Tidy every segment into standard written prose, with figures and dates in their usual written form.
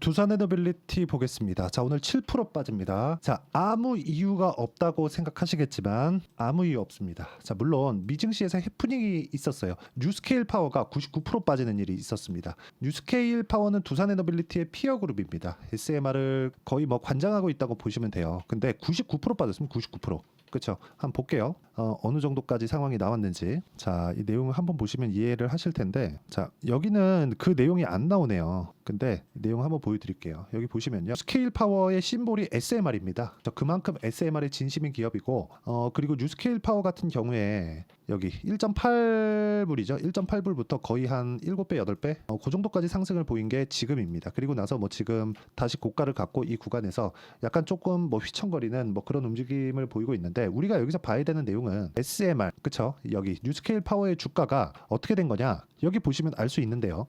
두산 에너빌리티 보겠습니다. 자, 오늘 7% 빠집니다. 자, 아무 이유가 없다고 생각하시겠지만 아무 이유 없습니다. 자, 물론 미증시에서 해프닝이 있었어요. 뉴스케일 파워가 99% 빠지는 일이 있었습니다. 뉴스케일 파워는 두산 에너빌리티의 피어 그룹입니다. SMR을 거의 뭐 관장하고 있다고 보시면 돼요. 근데 99% 빠졌습니다. 99%. 그렇죠. 한번 볼게요. 어느 정도까지 상황이 나왔는지. 자, 이 내용을 한번 보시면 이해를 하실 텐데, 자, 여기는 그 내용이 안 나오네요. 근데 내용 한번 보여드릴게요. 여기 보시면요, 스케일 파워의 심볼이 SMR입니다. 그만큼 SMR의 진심인 기업이고, 그리고 뉴스케일 파워 같은 경우에 여기 1.8불이죠. 1.8불부터 거의 한 7배, 8배 그 정도까지 상승을 보인 게 지금입니다. 그리고 나서 뭐 지금 다시 고가를 갖고 이 구간에서 약간 조금 뭐 휘청거리는 뭐 그런 움직임을 보이고 있는데, 우리가 여기서 봐야 되는 내용은 SMR, 그쵸? 여기 뉴스케일 파워의 주가가 어떻게 된 거냐, 여기 보시면 알 수 있는데요.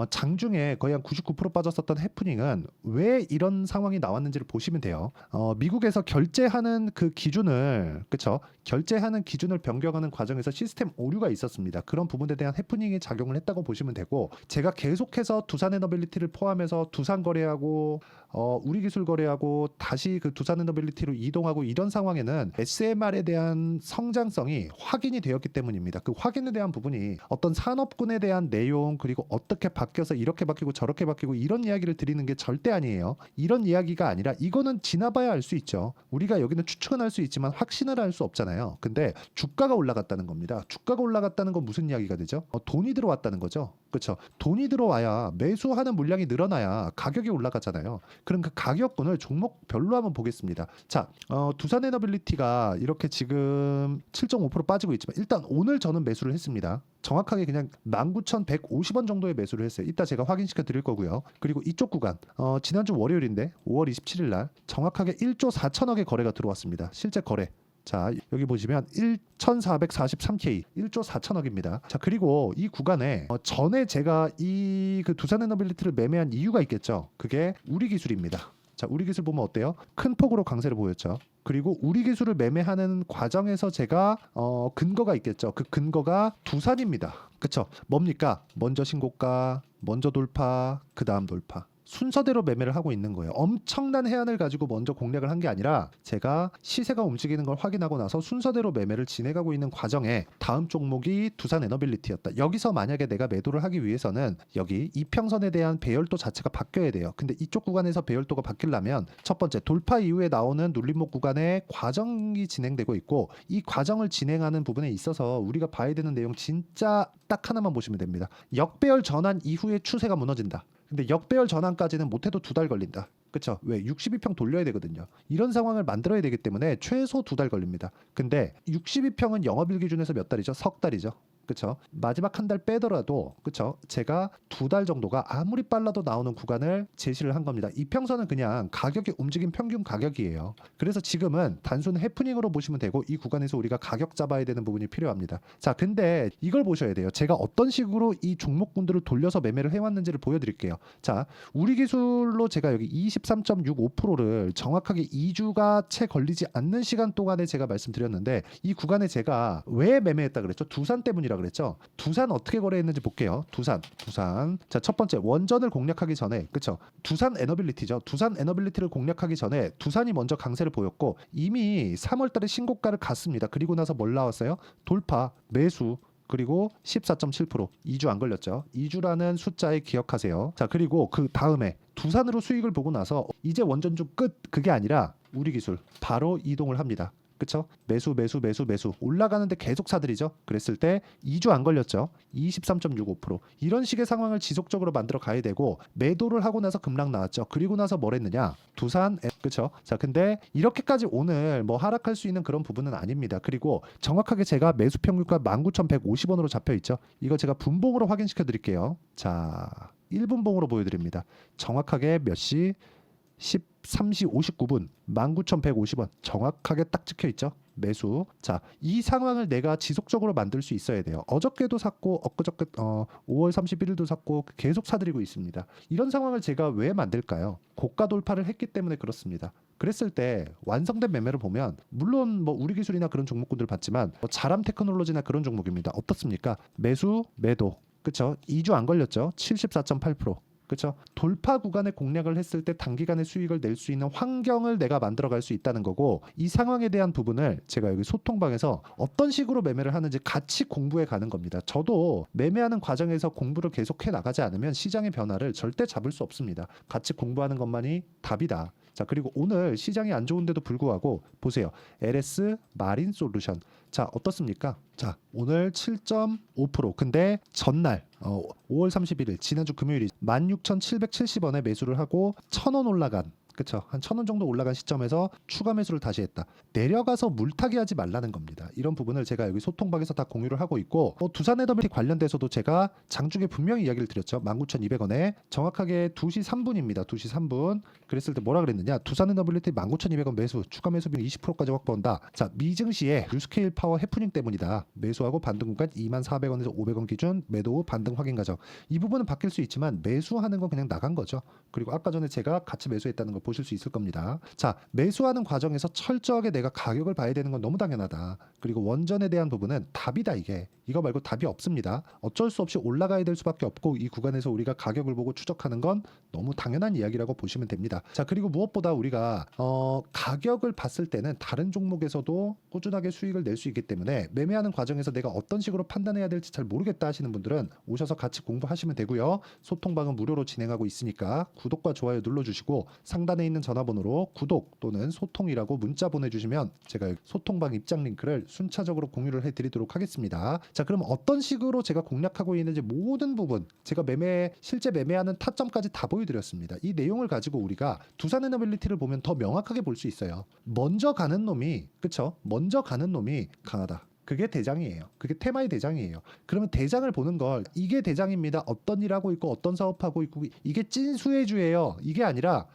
장중에 거의 한 99% 빠졌었던 해프닝은 왜 이런 상황이 나왔는지를 보시면 돼요. 미국에서 결제하는 그 기준을, 그쵸? 결제하는 기준을 변경하는 과정에서 시스템 오류가 있었습니다. 그런 부분에 대한 해프닝이 작용을 했다고 보시면 되고, 제가 계속해서 두산 에너빌리티를 포함해서 두산 거래하고 우리기술 거래하고 다시 그 두산 에너빌리티로 이동하고 이런 상황에는 SMR에 대한 성장성이 확인이 되었기 때문입니다. 그 확인에 대한 부분이 어떤 산업군에 대한 내용, 그리고 어떻게 바뀌어서 이렇게 바뀌고 저렇게 바뀌고 이런 이야기를 드리는 게 절대 아니에요. 이런 이야기가 아니라 이거는 지나봐야 알 수 있죠. 우리가 여기는 추측은 할 수 있지만 확신을 할 수 없잖아요. 근데 주가가 올라갔다는 겁니다. 주가가 올라갔다는 건 무슨 이야기가 되죠? 돈이 들어왔다는 거죠. 그렇죠. 돈이 들어와야, 매수하는 물량이 늘어나야 가격이 올라가잖아요. 그럼 그 가격군을 종목별로 한번 보겠습니다. 자, 두산 에너빌리티가 이렇게 지금 7.5% 빠지고 있지만, 일단 오늘 저는 매수를 했습니다. 정확하게 그냥 19,150원 정도의 매수를 했어요. 이따 제가 확인시켜 드릴 거고요. 그리고 이쪽 구간, 지난주 월요일인데 5월 27일 날 정확하게 1조 4천억의 거래가 들어왔습니다. 실제 거래. 자, 여기 보시면 1,443K, 1조 4천억입니다. 자, 그리고 이 구간에 전에 제가 이 그 두산 에너빌리티를 매매한 이유가 있겠죠. 그게 우리 기술입니다. 자, 우리 기술 보면 어때요? 큰 폭으로 강세를 보였죠. 그리고 우리 기술을 매매하는 과정에서 제가 근거가 있겠죠. 그 근거가 두산입니다. 그쵸? 뭡니까? 먼저 신고가, 먼저 돌파, 그 다음 돌파. 순서대로 매매를 하고 있는 거예요. 엄청난 해안을 가지고 먼저 공략을 한 게 아니라, 제가 시세가 움직이는 걸 확인하고 나서 순서대로 매매를 진행하고 있는 과정에 다음 종목이 두산 에너빌리티였다. 여기서 만약에 내가 매도를 하기 위해서는 여기 이평선에 대한 배열도 자체가 바뀌어야 돼요. 근데 이쪽 구간에서 배열도가 바뀌려면 첫 번째, 돌파 이후에 나오는 눌림목 구간에 과정이 진행되고 있고, 이 과정을 진행하는 부분에 있어서 우리가 봐야 되는 내용 진짜 딱 하나만 보시면 됩니다. 역배열 전환 이후에 추세가 무너진다. 근데 역배열 전환까지는 못해도 2달 걸린다. 그쵸? 왜? 62평 돌려야 되거든요. 이런 상황을 만들어야 되기 때문에 최소 2달 걸립니다. 근데 62평은 영업일 기준에서 몇 달이죠? 석 달이죠. 그쵸? 마지막 한 달 빼더라도, 그쵸? 제가 2달 정도가 아무리 빨라도 나오는 구간을 제시를 한 겁니다. 이평선은 그냥 가격이 움직인 평균 가격이에요. 그래서 지금은 단순 해프닝으로 보시면 되고, 이 구간에서 우리가 가격 잡아야 되는 부분이 필요합니다. 자, 근데 이걸 보셔야 돼요. 제가 어떤 식으로 이 종목군들을 돌려서 매매를 해왔는지를 보여드릴게요. 자, 우리 기술로 제가 여기 23.65%를 정확하게 2주가 채 걸리지 않는 시간 동안에 제가 말씀드렸는데, 이 구간에 제가 왜 매매했다 그랬죠? 두산 때문이라고 그랬죠. 두산 어떻게 거래했는지 볼게요. 두산. 자, 첫 번째, 원전을 공략하기 전에, 그쵸? 두산 에너빌리티죠. 두산 에너빌리티를 공략하기 전에 두산이 먼저 강세를 보였고, 이미 3월 달에 신고가를 갔습니다. 그리고 나서 뭘 나왔어요? 돌파, 매수, 그리고 14.7%, 2주 안 걸렸죠. 2주라는 숫자에 기억하세요. 자, 그리고 그 다음에 두산으로 수익을 보고 나서 이제 원전주 끝, 그게 아니라 우리 기술 바로 이동을 합니다. 그쵸? 매수 올라가는데 계속 사들이죠. 그랬을 때 2주 안 걸렸죠. 23.65%. 이런 식의 상황을 지속적으로 만들어 가야 되고, 매도를 하고 나서 급락 나왔죠. 그리고 나서 뭘 했느냐? 그쵸? 자, 근데 이렇게까지 오늘 뭐 하락할 수 있는 그런 부분은 아닙니다. 그리고 정확하게 제가 매수 평균가 19,150원으로 잡혀 있죠. 이거 제가 분봉으로 확인시켜 드릴게요. 자, 1분봉으로 보여드립니다. 정확하게 몇 시? 13시 59분 19,150원 정확하게 딱 찍혀 있죠. 매수. 자, 이 상황을 내가 지속적으로 만들 수 있어야 돼요. 어저께도 샀고 엊그저께 5월 31일도 샀고 계속 사들이고 있습니다. 이런 상황을 제가 왜 만들까요? 고가 돌파를 했기 때문에 그렇습니다. 그랬을 때 완성된 매매를 보면, 물론 뭐 우리 기술이나 그런 종목군들 봤지만 자람 테크놀로지나 그런 종목입니다. 어떻습니까? 매수, 매도. 그쵸? 2주 안 걸렸죠. 74.8%. 그렇죠? 돌파 구간에 공략을 했을 때 단기간에 수익을 낼 수 있는 환경을 내가 만들어갈 수 있다는 거고, 이 상황에 대한 부분을 제가 여기 소통방에서 어떤 식으로 매매를 하는지 같이 공부해 가는 겁니다. 저도 매매하는 과정에서 공부를 계속해 나가지 않으면 시장의 변화를 절대 잡을 수 없습니다. 같이 공부하는 것만이 답이다. 자, 그리고 오늘 시장이 안 좋은데도 불구하고 보세요. LS 마린 솔루션. 자, 어떻습니까? 자, 오늘 7.5%. 근데 전날 5월 31일 지난주 금요일이 16,770원에 매수를 하고 1,000원 올라간, 그쵸? 한 1,000원 정도 올라간 시점에서 추가 매수를 다시 했다. 내려가서 물타기 하지 말라는 겁니다. 이런 부분을 제가 여기 소통방에서 다 공유를 하고 있고, 두산에너빌리티 관련돼서도 제가 장중에 분명히 이야기를 드렸죠. 19,200원에 정확하게 2시 3분입니다. 2시 3분. 그랬을 때 뭐라 그랬느냐? 두산에너빌리티 19,200원 매수, 추가 매수 비율 20%까지 확보한다. 자, 미증시에 뉴스케일 파워 해프닝 때문이다. 매수하고 반등 구간 24,000원에서 500원 기준 매도 후 반등 확인 과정. 이 부분은 바뀔 수 있지만 매수하는 건 그냥 나간 거죠. 그리고 아까 전에 제가 같이 매수했다는 거 보실 수 있을 겁니다. 자, 매수하는 과정에서 철저하게 내가 가격을 봐야 되는 건 너무 당연하다. 그리고 원전에 대한 부분은 답이다. 이거 말고 답이 없습니다. 어쩔 수 없이 올라가야 될 수밖에 없고, 이 구간에서 우리가 가격을 보고 추적하는 건 너무 당연한 이야기라고 보시면 됩니다. 자, 그리고 무엇보다 우리가 가격을 봤을 때는 다른 종목에서도 꾸준하게 수익을 낼 수 있기 때문에 매매하는 과정에서 내가 어떤 식으로 판단해야 될지 잘 모르겠다 하시는 분들은 오셔서 같이 공부하시면 되고요. 소통방은 무료로 진행하고 있으니까 구독과 좋아요 눌러주시고, 상단에 있는 전화번호로 구독 또는 소통이라고 문자 보내주시면 제가 소통방 입장 링크를 순차적으로 공유를 해드리도록 하겠습니다. 자, 그럼 어떤 식으로 제가 공략하고 있는지 모든 부분 제가 실제 매매하는 타점까지 다 보여드렸습니다. 이 내용을 가지고 우리가 두산에너빌리티를 보면 더 명확하게 볼 수 있어요. 먼저 가는 놈이, 그쵸? 먼저 가는 놈이 강하다. 그게 대장이에요. 그게 테마의 대장이에요. 그러면 대장을 보는 걸, 이게 대장입니다. 어떤 일 하고 있고 어떤 사업하고 있고 이게 찐수혜주예요. 이게 아니라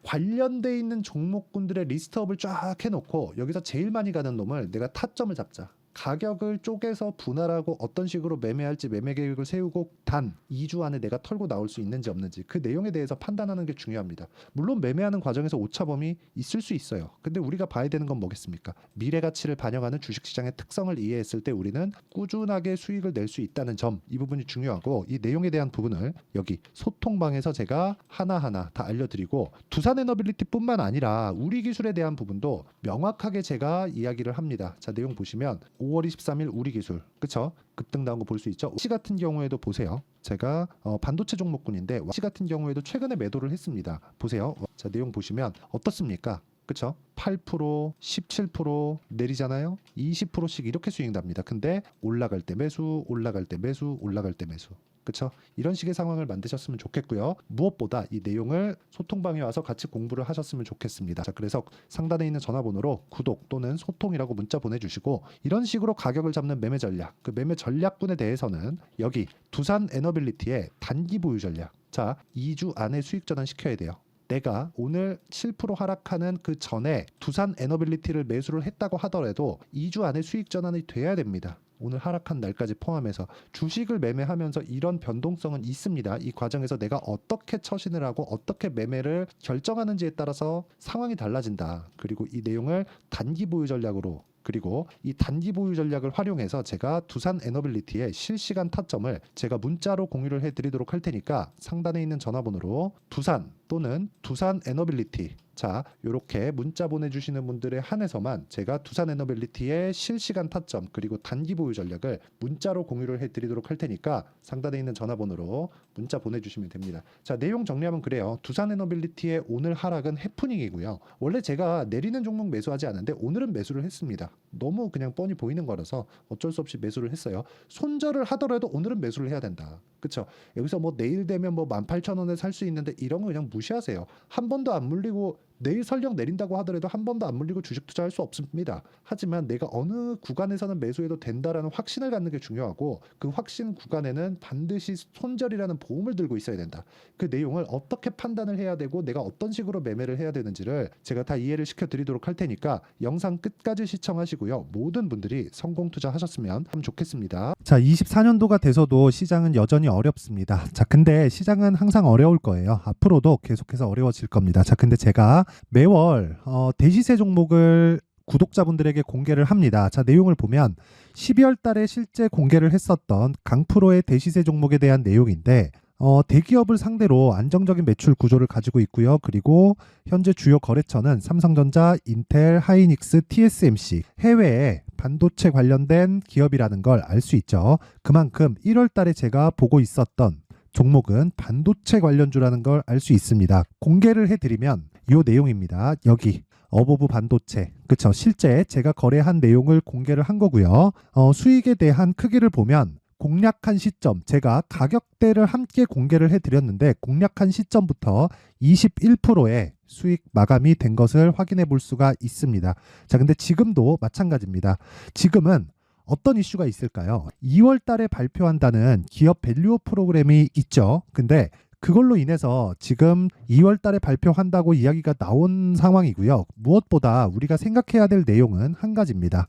관련돼 있는 종목군들의 리스트업을 쫙 해놓고 여기서 제일 많이 가는 놈을 내가 타점을 잡자. 가격을 쪼개서 분할하고 어떤 식으로 매매할지 매매 계획을 세우고 단 2주 안에 내가 털고 나올 수 있는지 없는지 그 내용에 대해서 판단하는 게 중요합니다. 물론 매매하는 과정에서 오차범위 있을 수 있어요. 근데 우리가 봐야 되는 건 뭐겠습니까? 미래 가치를 반영하는 주식시장의 특성을 이해했을 때 우리는 꾸준하게 수익을 낼 수 있다는 점, 이 부분이 중요하고, 이 내용에 대한 부분을 여기 소통방에서 제가 하나하나 다 알려드리고, 두산에너빌리티뿐만 아니라 우리 기술에 대한 부분도 명확하게 제가 이야기를 합니다. 자, 내용 보시면 5월 23일 우리 기술, 그쵸? 급등 나온 거 볼 수 있죠. 와시 같은 경우에도 보세요. 제가 반도체 종목군인데 와시 같은 경우에도 최근에 매도를 했습니다. 보세요. 자, 내용 보시면 어떻습니까? 그쵸? 8%, 17% 내리잖아요. 20%씩 이렇게 수익 납니다. 근데 올라갈 때 매수, 올라갈 때 매수, 올라갈 때 매수. 그쵸? 이런 식의 상황을 만드셨으면 좋겠고요. 무엇보다 이 내용을 소통방에 와서 같이 공부를 하셨으면 좋겠습니다. 자, 그래서 상단에 있는 전화번호로 구독 또는 소통이라고 문자 보내주시고, 이런 식으로 가격을 잡는 매매 전략, 그 매매 전략군에 대해서는 여기 두산에너빌리티의 단기 보유 전략. 자, 2주 안에 수익 전환 시켜야 돼요. 내가 오늘 7% 하락하는 그 전에 두산에너빌리티를 매수를 했다고 하더라도 2주 안에 수익 전환이 돼야 됩니다. 오늘 하락한 날까지 포함해서 주식을 매매하면서 이런 변동성은 있습니다. 이 과정에서 내가 어떻게 처신을 하고 어떻게 매매를 결정하는지에 따라서 상황이 달라진다. 그리고 이 내용을 단기 보유 전략으로, 그리고 이 단기 보유 전략을 활용해서 제가 두산에너빌리티의 실시간 타점을 제가 문자로 공유를 해드리도록 할 테니까 상단에 있는 전화번호로 두산 또는 두산에너빌리티, 자, 요렇게 문자 보내주시는 분들에 한해서만 제가 두산에너빌리티의 실시간 타점 그리고 단기 보유 전략을 문자로 공유를 해드리도록 할 테니까 상단에 있는 전화번호로 문자 보내주시면 됩니다. 자, 내용 정리하면 그래요. 두산에너빌리티의 오늘 하락은 해프닝이고요. 원래 제가 내리는 종목 매수하지 않은데 오늘은 매수를 했습니다. 너무 그냥 뻔히 보이는 거라서 어쩔 수 없이 매수를 했어요. 손절을 하더라도 오늘은 매수를 해야 된다. 그쵸? 여기서 뭐 내일 되면 뭐 18,000원에 살 수 있는데 이런 거 그냥 무시하세요. 한 번도 안 물리고, 내일 설령 내린다고 하더라도 한 번도 안 물리고 주식 투자할 수 없습니다. 하지만 내가 어느 구간에서는 매수해도 된다라는 확신을 갖는 게 중요하고, 그 확신 구간에는 반드시 손절이라는 보험을 들고 있어야 된다. 그 내용을 어떻게 판단을 해야 되고 내가 어떤 식으로 매매를 해야 되는지를 제가 다 이해를 시켜드리도록 할 테니까 영상 끝까지 시청하시고요. 모든 분들이 성공 투자하셨으면 참 좋겠습니다. 자, 24년도가 돼서도 시장은 여전히 어렵습니다. 자, 근데 시장은 항상 어려울 거예요. 앞으로도 계속해서 어려워질 겁니다. 자, 근데 제가 매월 대시세 종목을 구독자분들에게 공개를 합니다. 자, 내용을 보면 12월 달에 실제 공개를 했었던 강프로의 대시세 종목에 대한 내용인데 대기업을 상대로 안정적인 매출 구조를 가지고 있고요. 그리고 현재 주요 거래처는 삼성전자, 인텔, 하이닉스, TSMC, 해외에 반도체 관련된 기업이라는 걸 알 수 있죠. 그만큼 1월 달에 제가 보고 있었던 종목은 반도체 관련주라는 걸 알 수 있습니다. 공개를 해드리면 이 내용입니다. 여기 어보브 반도체, 그쵸? 실제 제가 거래한 내용을 공개를 한 거고요. 수익에 대한 크기를 보면 공략한 시점, 제가 가격대를 함께 공개를 해드렸는데 공략한 시점부터 21%의 수익 마감이 된 것을 확인해 볼 수가 있습니다. 자, 근데 지금도 마찬가지입니다. 지금은 어떤 이슈가 있을까요? 2월 달에 발표한다는 기업 밸류업 프로그램이 있죠. 근데 그걸로 인해서 지금 2월 달에 발표한다고 이야기가 나온 상황이고요. 무엇보다 우리가 생각해야 될 내용은 한 가지입니다.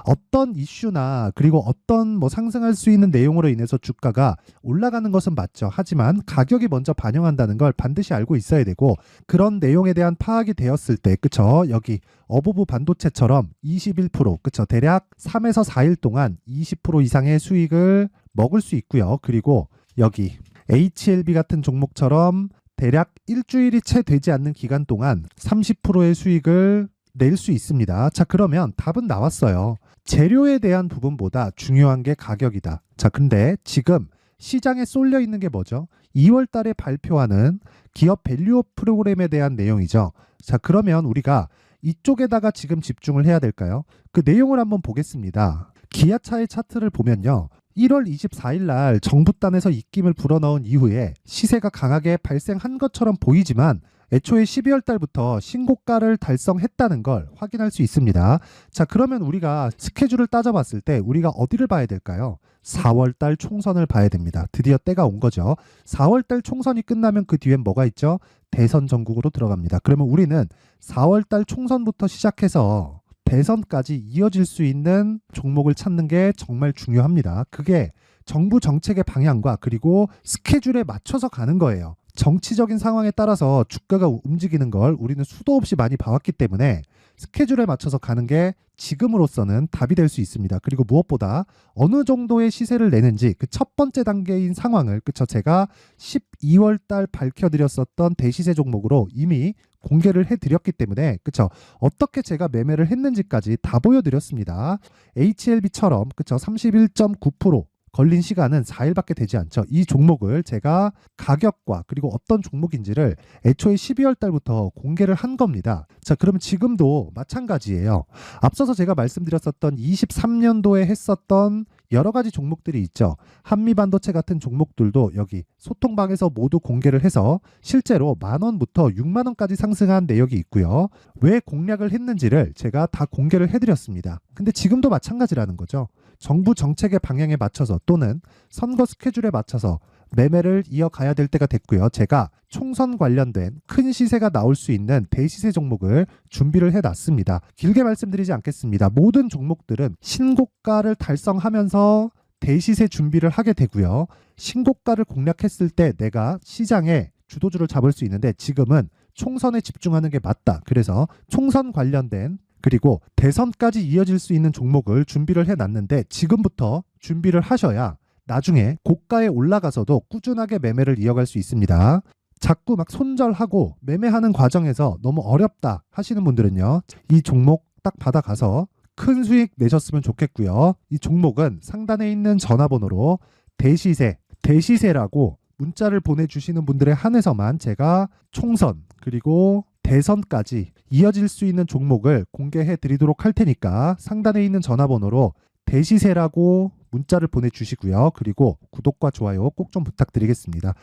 어떤 이슈나 그리고 어떤 상승할 수 있는 내용으로 인해서 주가가 올라가는 것은 맞죠. 하지만 가격이 먼저 반영한다는 걸 반드시 알고 있어야 되고, 그런 내용에 대한 파악이 되었을 때, 그쵸? 여기 어보브 반도체처럼 21%, 그쵸? 대략 3에서 4일 동안 20% 이상의 수익을 먹을 수 있고요. 그리고 여기 HLB 같은 종목처럼 대략 일주일이 채 되지 않는 기간 동안 30%의 수익을 낼 수 있습니다. 자, 그러면 답은 나왔어요. 재료에 대한 부분보다 중요한 게 가격이다. 자, 근데 지금 시장에 쏠려 있는 게 뭐죠? 2월 달에 발표하는 기업 밸류업 프로그램에 대한 내용이죠. 자, 그러면 우리가 이쪽에다가 지금 집중을 해야 될까요? 그 내용을 한번 보겠습니다. 기아차의 차트를 보면요. 1월 24일 날 정부단에서 입김을 불어넣은 이후에 시세가 강하게 발생한 것처럼 보이지만 애초에 12월 달부터 신고가를 달성했다는 걸 확인할 수 있습니다. 자, 그러면 우리가 스케줄을 따져봤을 때 우리가 어디를 봐야 될까요? 4월 달 총선을 봐야 됩니다. 드디어 때가 온 거죠. 4월 달 총선이 끝나면 그 뒤엔 뭐가 있죠? 대선 전국으로 들어갑니다. 그러면 우리는 4월 달 총선부터 시작해서 대선까지 이어질 수 있는 종목을 찾는 게 정말 중요합니다. 그게 정부 정책의 방향과 그리고 스케줄에 맞춰서 가는 거예요. 정치적인 상황에 따라서 주가가 움직이는 걸 우리는 수도 없이 많이 봐왔기 때문에 스케줄에 맞춰서 가는 게 지금으로서는 답이 될 수 있습니다. 그리고 무엇보다 어느 정도의 시세를 내는지 그 첫 번째 단계인 상황을, 그쵸? 제가 12월 달 밝혀드렸었던 대시세 종목으로 이미 공개를 해드렸기 때문에, 그쵸? 어떻게 제가 매매를 했는지까지 다 보여드렸습니다. HLB처럼, 그쵸? 31.9% 걸린 시간은 4일밖에 되지 않죠. 이 종목을 제가 가격과 그리고 어떤 종목인지를 애초에 12월 달부터 공개를 한 겁니다. 자, 그러면 지금도 마찬가지예요. 앞서서 제가 말씀드렸었던 23년도에 했었던 여러 가지 종목들이 있죠. 한미반도체 같은 종목들도 여기 소통방에서 모두 공개를 해서 실제로 10,000원부터 60,000원까지 상승한 내역이 있고요. 왜 공략을 했는지를 제가 다 공개를 해드렸습니다. 근데 지금도 마찬가지라는 거죠. 정부 정책의 방향에 맞춰서 또는 선거 스케줄에 맞춰서 매매를 이어가야 될 때가 됐고요. 제가 총선 관련된 큰 시세가 나올 수 있는 대시세 종목을 준비를 해놨습니다. 길게 말씀드리지 않겠습니다. 모든 종목들은 신고가를 달성하면서 대시세 준비를 하게 되고요. 신고가를 공략했을 때 내가 시장에 주도주를 잡을 수 있는데 지금은 총선에 집중하는 게 맞다. 그래서 총선 관련된 그리고 대선까지 이어질 수 있는 종목을 준비를 해놨는데 지금부터 준비를 하셔야 나중에 고가에 올라가서도 꾸준하게 매매를 이어갈 수 있습니다. 자꾸 막 손절하고 매매하는 과정에서 너무 어렵다 하시는 분들은요. 이 종목 딱 받아가서 큰 수익 내셨으면 좋겠고요. 이 종목은 상단에 있는 전화번호로 대시세라고 문자를 보내주시는 분들에 한해서만 제가 총선 그리고 대선까지 이어질 수 있는 종목을 공개해 드리도록 할 테니까 상단에 있는 전화번호로 대시세라고 문자를 보내주시고요. 그리고 구독과 좋아요 꼭 좀 부탁드리겠습니다.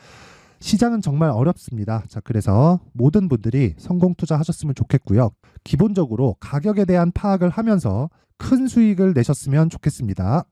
시장은 정말 어렵습니다. 자, 그래서 모든 분들이 성공 투자하셨으면 좋겠고요. 기본적으로 가격에 대한 파악을 하면서 큰 수익을 내셨으면 좋겠습니다.